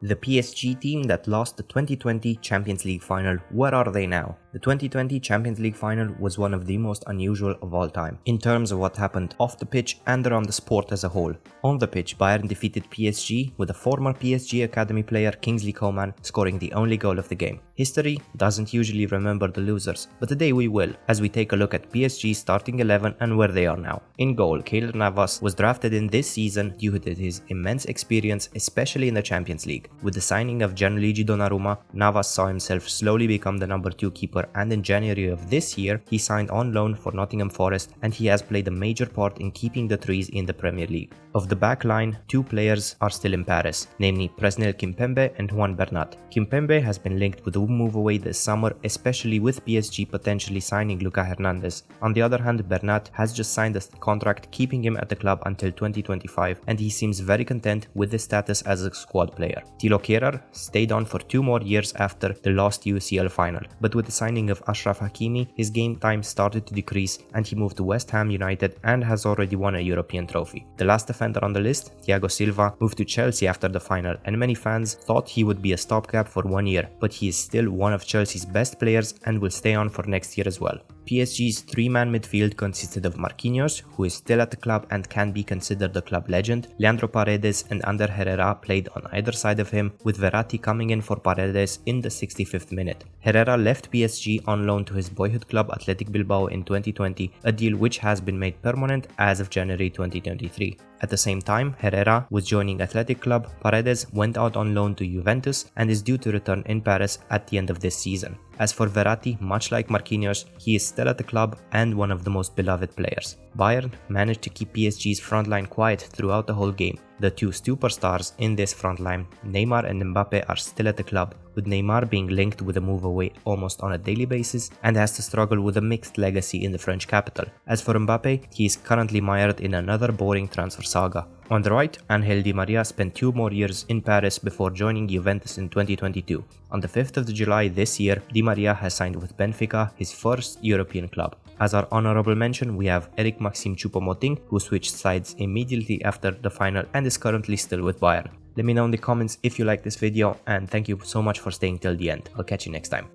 The PSG team that lost the 2020 Champions League final, where are they now? The 2020 Champions League final was one of the most unusual of all time, in terms of what happened off the pitch and around the sport as a whole. On the pitch, Bayern defeated PSG with a former PSG academy player Kingsley Coman scoring the only goal of the game. History doesn't usually remember the losers, but today we will, as we take a look at PSG's starting 11 and where they are now. In goal, Keylor Navas was drafted in this season due to his immense experience, especially in the Champions League. With the signing of Gianluigi Donnarumma, Navas saw himself slowly become the number 2 keeper, and in January of this year, he signed on loan for Nottingham Forest, and he has played a major part in keeping the threes in the Premier League. Of the back line, 2 players are still in Paris, namely Presnel Kimpembe and Juan Bernat. Kimpembe has been linked with a move away this summer, especially with PSG potentially signing Lucas Hernandez. On the other hand, Bernat has just signed a contract keeping him at the club until 2025, and he seems very content with his status as a squad player. Thilo Kehrer stayed on for 2 more years after the last UCL final, but with the signing of Achraf Hakimi, his game time started to decrease and he moved to West Ham United and has already won a European trophy. The last defender on the list, Thiago Silva, moved to Chelsea after the final, and many fans thought he would be a stopgap for 1 year, but he is still one of Chelsea's best players and will stay on for next year as well. PSG's 3-man midfield consisted of Marquinhos, who is still at the club and can be considered the club legend. Leandro Paredes and Ander Herrera played on either side of him, with Verratti coming in for Paredes in the 65th minute. Herrera left PSG on loan to his boyhood club Athletic Bilbao in 2020, a deal which has been made permanent as of January 2023. At the same time, Herrera was joining Athletic Club. Paredes went out on loan to Juventus and is due to return in Paris at the end of this season. As for Verratti, much like Marquinhos, he is still at the club and one of the most beloved players. Bayern managed to keep PSG's frontline quiet throughout the whole game. The 2 superstars in this frontline, Neymar and Mbappé, are still at the club, with Neymar being linked with a move away almost on a daily basis and has to struggle with a mixed legacy in the French capital. As for Mbappé, he is currently mired in another boring transfer saga. On the right, Ángel Di María spent 2 more years in Paris before joining Juventus in 2022. On the 5th of July this year, Di María has signed with Benfica, his first European club. As our honorable mention, we have Eric Maxime Choupo-Moting, who switched sides immediately after the final and is currently still with Bayern. Let me know in the comments if you like this video, and thank you so much for staying till the end. I'll catch you next time.